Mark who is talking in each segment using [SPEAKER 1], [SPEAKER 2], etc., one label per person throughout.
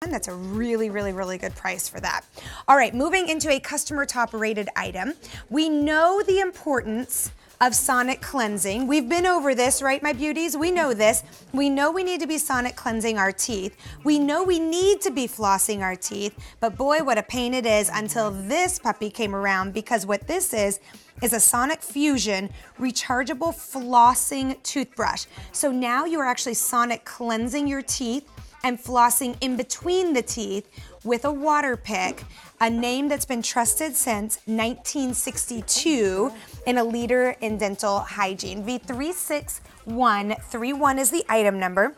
[SPEAKER 1] and that's a really, really, really good price for that. All right, moving into a customer top rated item. We know the importance of sonic cleansing. We've been over this, right, my beauties? We know this. We know we need to be sonic cleansing our teeth. We know we need to be flossing our teeth, but boy, what a pain it is until this puppy came around, because what this is a Sonic Fusion rechargeable flossing toothbrush. So now you are actually sonic cleansing your teeth and flossing in between the teeth with a WaterPik, a name that's been trusted since 1962 and a leader in dental hygiene. V36131 is the item number.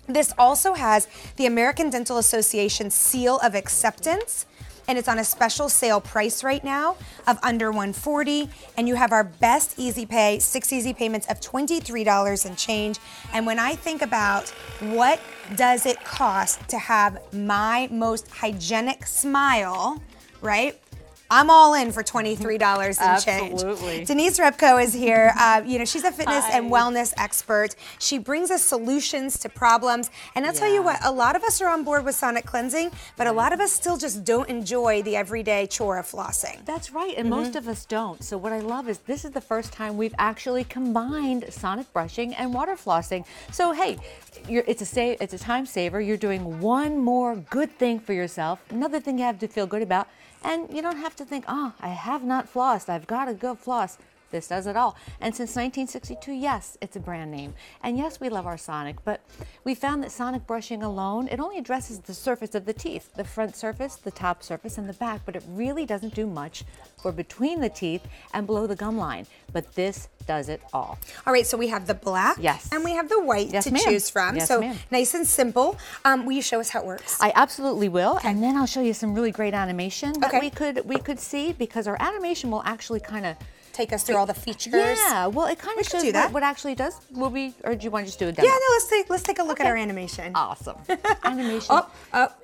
[SPEAKER 1] This also has the American Dental Association seal of acceptance, and it's on a special sale price right now of under $140, and you have our best easy pay, 6 easy payments of $23 and change. And when I think about what does it cost to have my most hygienic smile, right? I'm all in for $23 and change.
[SPEAKER 2] Absolutely.
[SPEAKER 1] Denise Repko is here. She's a fitness and wellness expert. She brings us solutions to problems. And I'll tell you what, a lot of us are on board with sonic cleansing, but a lot of us still just don't enjoy the everyday chore of flossing.
[SPEAKER 2] That's right, and most of us don't. So what I love is this is the first time we've actually combined sonic brushing and water flossing. So hey, it's a time saver. You're doing one more good thing for yourself, another thing you have to feel good about. And you don't have to think, oh, I have not flossed, I've got to go floss. This does it all. And since 1962, yes, it's a brand name. And yes, we love our Sonic, but we found that sonic brushing alone, it only addresses the surface of the teeth, the front surface, the top surface, and the back, but it really doesn't do much for between the teeth and below the gum line. But this does it all.
[SPEAKER 1] All right, so we have the black and we have the white to choose from. So nice and simple. Will you show us how it works?
[SPEAKER 2] I absolutely will, and then I'll show you some really great animation that we could see, because our animation will actually kind of
[SPEAKER 1] take us through all the features.
[SPEAKER 2] Yeah, well, it kind of shows what actually does. Or do you want to just do a demo?
[SPEAKER 1] Yeah, no, let's take a look at our animation.
[SPEAKER 2] Awesome. Animation.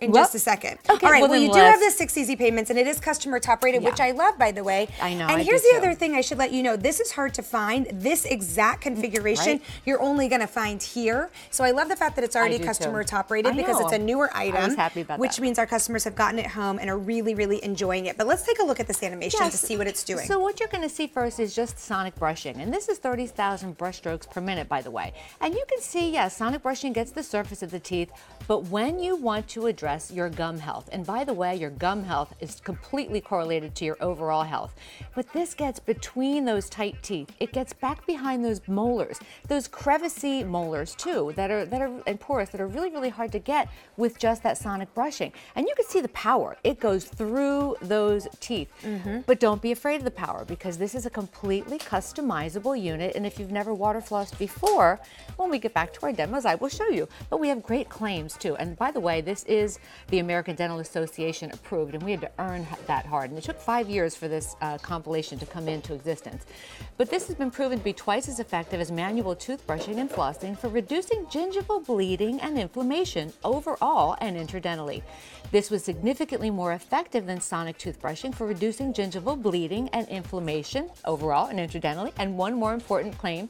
[SPEAKER 1] In just a second.
[SPEAKER 2] Okay.
[SPEAKER 1] All right,
[SPEAKER 2] well,
[SPEAKER 1] you do have the 6 easy payments, and it is customer top rated, which I love, by the way.
[SPEAKER 2] I know.
[SPEAKER 1] And here's the other thing I should let you know. This is hard to find. This exact configuration you're only going to find here. So I love the fact that it's already customer top rated, because it's a newer item.
[SPEAKER 2] I was happy about
[SPEAKER 1] which means our customers have gotten it home and are really, really enjoying it. But let's take a look at this animation to see what it's doing.
[SPEAKER 2] So what you're going to see first is just sonic brushing, and this is 30,000 brush strokes per minute, by the way. And you can see, yes, sonic brushing gets the surface of the teeth, but when you want to address your gum health, and by the way, your gum health is completely correlated to your overall health, but this gets between those tight teeth. It gets back behind those molars, those crevicey molars too, that are and porous, that are really, really hard to get with just that sonic brushing. And you can see the power. It goes through those teeth. But don't be afraid of the power, because this is a completely customizable unit, and if you've never water flossed before, when we get back to our demos, I will show you. But we have great claims too. And by the way, this is the American Dental Association approved, and we had to earn that hard. And it took 5 years for this compilation to come into existence. But this has been proven to be twice as effective as manual toothbrushing and flossing for reducing gingival bleeding and inflammation overall and interdentally. This was significantly more effective than sonic toothbrushing for reducing gingival bleeding and inflammation overall and interdentally. And one more important claim,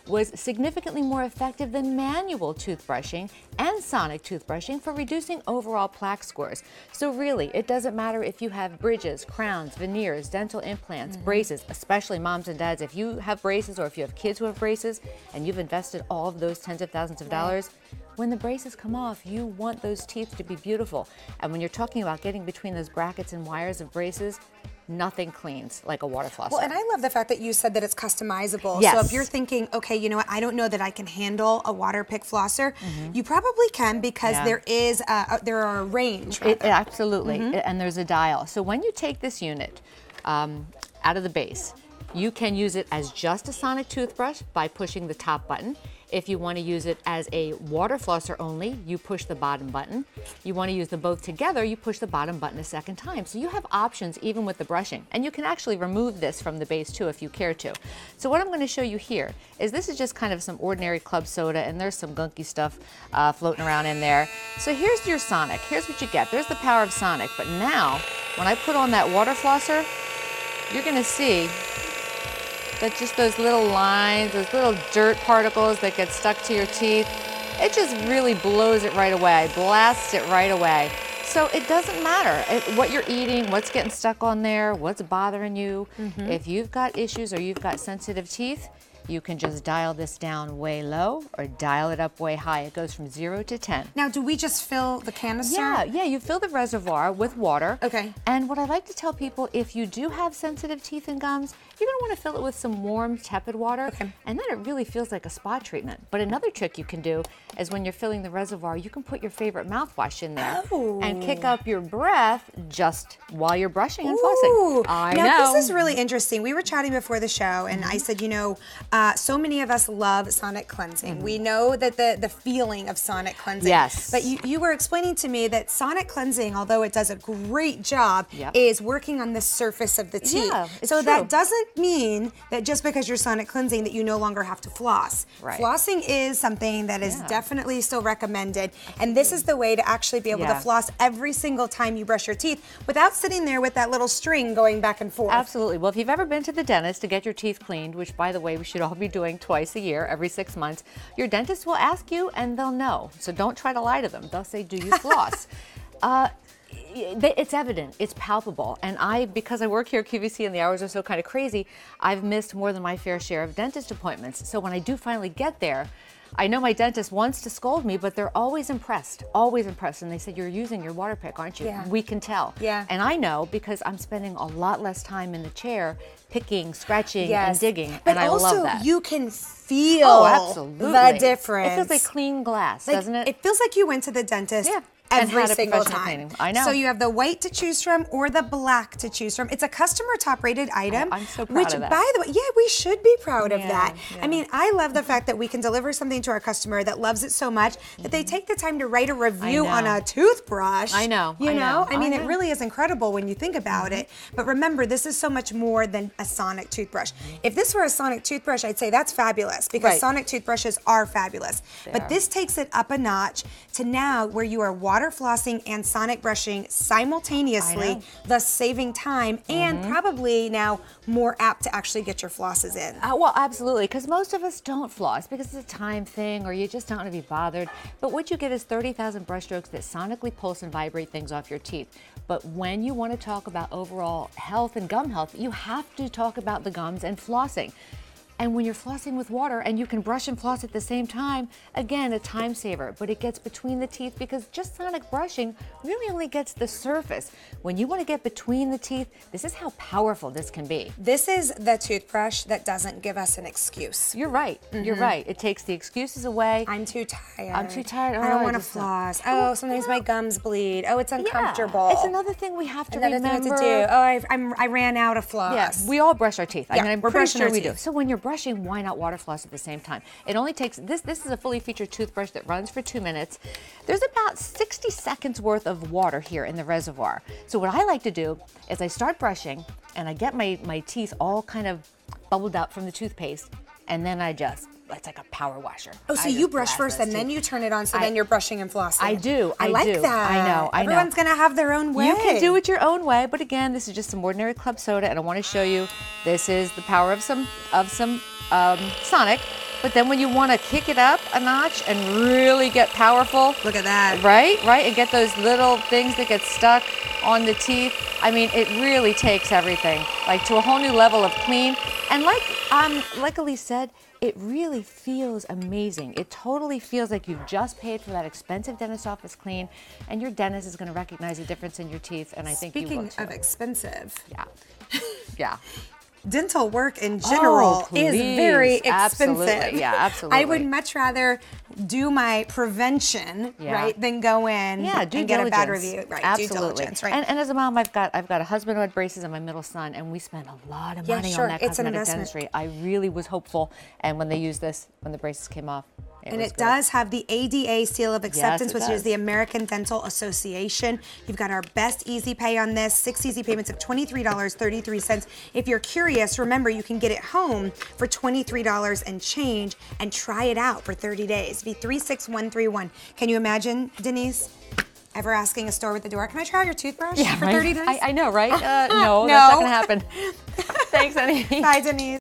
[SPEAKER 2] was significantly more effective than manual toothbrushing and sonic toothbrushing for reducing overall plaque scores. So really, it doesn't matter if you have bridges, crowns, veneers, dental implants, braces, especially moms and dads. If you have braces, or if you have kids who have braces and you've invested all of those tens of thousands of dollars, when the braces come off, you want those teeth to be beautiful. And when you're talking about getting between those brackets and wires of braces, nothing cleans like a water flosser.
[SPEAKER 1] Well, and I love the fact that you said that it's customizable.
[SPEAKER 2] Yes.
[SPEAKER 1] So if you're thinking, okay, you know what, I don't know that I can handle a WaterPik flosser, you probably can, because there are a range.
[SPEAKER 2] Absolutely, and there's a dial. So when you take this unit out of the base, you can use it as just a sonic toothbrush by pushing the top button. If you want to use it as a water flosser only, you push the bottom button. You want to use them both together, you push the bottom button a second time. So you have options even with the brushing. And you can actually remove this from the base too if you care to. So what I'm going to show you here is this is just kind of some ordinary club soda, and there's some gunky stuff floating around in there. So here's your sonic. Here's what you get. There's the power of sonic. But now, when I put on that water flosser, you're going to see that just those little lines, those little dirt particles that get stuck to your teeth, it just really blows it right away, blasts it right away. So it doesn't matter what you're eating, what's getting stuck on there, what's bothering you. If you've got issues or you've got sensitive teeth, you can just dial this down way low or dial it up way high. It goes from 0 to 10.
[SPEAKER 1] Now, do we just fill the canister?
[SPEAKER 2] Yeah, you fill the reservoir with water.
[SPEAKER 1] Okay.
[SPEAKER 2] And what I like to tell people, if you do have sensitive teeth and gums, you're gonna wanna fill it with some warm, tepid water.
[SPEAKER 1] Okay.
[SPEAKER 2] And then it really feels like a spa treatment. But another trick you can do is when you're filling the reservoir, you can put your favorite mouthwash in there and kick up your breath just while you're brushing and flossing. I know.
[SPEAKER 1] Now, this is really interesting. We were chatting before the show, and I said, you know, so many of us love sonic cleansing. We know that the feeling of sonic cleansing.
[SPEAKER 2] Yes.
[SPEAKER 1] But you were explaining to me that sonic cleansing, although it does a great job, is working on the surface of the teeth.
[SPEAKER 2] Yeah, it's
[SPEAKER 1] so
[SPEAKER 2] true.
[SPEAKER 1] that doesn't mean that just because you're sonic cleansing that you no longer have to floss.
[SPEAKER 2] Right.
[SPEAKER 1] Flossing is something that is definitely still recommended. And this is the way to actually be able to floss every single time you brush your teeth without sitting there with that little string going back and forth.
[SPEAKER 2] Absolutely. Well, if you've ever been to the dentist to get your teeth cleaned, which by the way, we should all be doing twice a year, every 6 months, your dentist will ask you and they'll know. So don't try to lie to them. They'll say, do you floss? It's evident, it's palpable. And because I work here at QVC and the hours are so kind of crazy, I've missed more than my fair share of dentist appointments. So when I do finally get there, I know my dentist wants to scold me, but they're always impressed. And they said, you're using your WaterPik, aren't you?
[SPEAKER 1] Yeah.
[SPEAKER 2] We can tell.
[SPEAKER 1] Yeah.
[SPEAKER 2] And I know because I'm spending a lot less time in the chair picking, scratching, and digging.
[SPEAKER 1] But
[SPEAKER 2] and I
[SPEAKER 1] also,
[SPEAKER 2] love that.
[SPEAKER 1] you can feel
[SPEAKER 2] absolutely.
[SPEAKER 1] the difference.
[SPEAKER 2] It feels like clean glass, doesn't it?
[SPEAKER 1] It feels like you went to the dentist
[SPEAKER 2] and
[SPEAKER 1] every
[SPEAKER 2] had a
[SPEAKER 1] single
[SPEAKER 2] professional
[SPEAKER 1] time.
[SPEAKER 2] cleaning. I know.
[SPEAKER 1] So you have the white to choose from or the black to choose from. It's a customer top rated item.
[SPEAKER 2] I'm so proud
[SPEAKER 1] which,
[SPEAKER 2] of that.
[SPEAKER 1] by the way, we should be proud of that.
[SPEAKER 2] Yeah.
[SPEAKER 1] I mean, I love the fact that we can deliver something to our customer that loves it so much that they take the time to write a review on a toothbrush.
[SPEAKER 2] I know.
[SPEAKER 1] You know? I mean,
[SPEAKER 2] I know.
[SPEAKER 1] it really is incredible when you think about it. But remember, this is so much more than a sonic toothbrush. If this were a sonic toothbrush, I'd say that's fabulous because sonic toothbrushes are fabulous. But this takes it up a notch to now where you are water flossing and sonic brushing simultaneously, thus saving time and probably now more apt to actually get your flosses in.
[SPEAKER 2] Well, absolutely, because most of us don't floss because it's a time thing or you just don't want to be bothered. But what you get is 30,000 brush strokes that sonically pulse and vibrate things off your teeth. But when you want to talk about overall health and gum health, you have to talk about the gums and flossing. And when you're flossing with water and you can brush and floss at the same time, again, a time saver, but it gets between the teeth because just sonic brushing really only gets the surface. When you want to get between the teeth, this is how powerful this can be.
[SPEAKER 1] This is the toothbrush that doesn't give us an excuse.
[SPEAKER 2] You're right. You're right. It takes the excuses away.
[SPEAKER 1] I'm too tired.
[SPEAKER 2] I'm too tired.
[SPEAKER 1] I don't
[SPEAKER 2] Oh,
[SPEAKER 1] want to
[SPEAKER 2] just
[SPEAKER 1] floss. Oh, sometimes my gums bleed. Oh, it's uncomfortable.
[SPEAKER 2] It's another thing we have to remember.
[SPEAKER 1] Another thing to do. Oh, I ran out of floss.
[SPEAKER 2] Yeah, we all brush our teeth. I mean, I'm
[SPEAKER 1] we're
[SPEAKER 2] pretty
[SPEAKER 1] brushing
[SPEAKER 2] sure
[SPEAKER 1] our
[SPEAKER 2] we do.
[SPEAKER 1] teeth.
[SPEAKER 2] So when you're brushing, why not water floss at the same time? It only takes, this is a fully featured toothbrush that runs for 2 minutes. There's about 60 seconds worth of water here in the reservoir. So what I like to do is I start brushing and I get my teeth all kind of bubbled up from the toothpaste and then it's like a power washer.
[SPEAKER 1] Oh, so you brush first and then you turn it on so then you're brushing and flossing.
[SPEAKER 2] I do.
[SPEAKER 1] I like that.
[SPEAKER 2] I know.
[SPEAKER 1] Everyone's going to have their own way.
[SPEAKER 2] You can do it your own way, but again, this is just some ordinary club soda, and I want to show you this is the power of some Sonic. But then when you want to kick it up a notch and really get powerful,
[SPEAKER 1] Look at that.
[SPEAKER 2] right, and get those little things that get stuck on the teeth. I mean, it really takes everything like to a whole new level of clean. And like Elise said, it really feels amazing. It totally feels like you've just paid for that expensive dentist office clean, and your dentist is going to recognize the difference in your teeth, and I think you will too.
[SPEAKER 1] Speaking of expensive,
[SPEAKER 2] Yeah.
[SPEAKER 1] dental work in general is very expensive.
[SPEAKER 2] Absolutely. Yeah, absolutely.
[SPEAKER 1] I would much rather do my prevention, right, than go in and get a bad review. Right,
[SPEAKER 2] absolutely.
[SPEAKER 1] due diligence, right.
[SPEAKER 2] And as a mom, I've got a husband who had braces and my middle son, and we spend a lot of money on that cosmetic dentistry. I really was hopeful, and when they used this, when the braces came off, it
[SPEAKER 1] does have the ADA seal of acceptance, which
[SPEAKER 2] does.
[SPEAKER 1] is the American Dental Association. You've got our best easy pay on this, 6 easy payments of $23.33. If you're curious, remember you can get it home for $23 and change and try it out for 30 days. Be 36131. Can you imagine, Denise, ever asking a store with the door, can I try your toothbrush for 30 days?
[SPEAKER 2] I know, right? No,
[SPEAKER 1] No.
[SPEAKER 2] that's not going to happen. Thanks, honey.
[SPEAKER 1] Bye, Denise.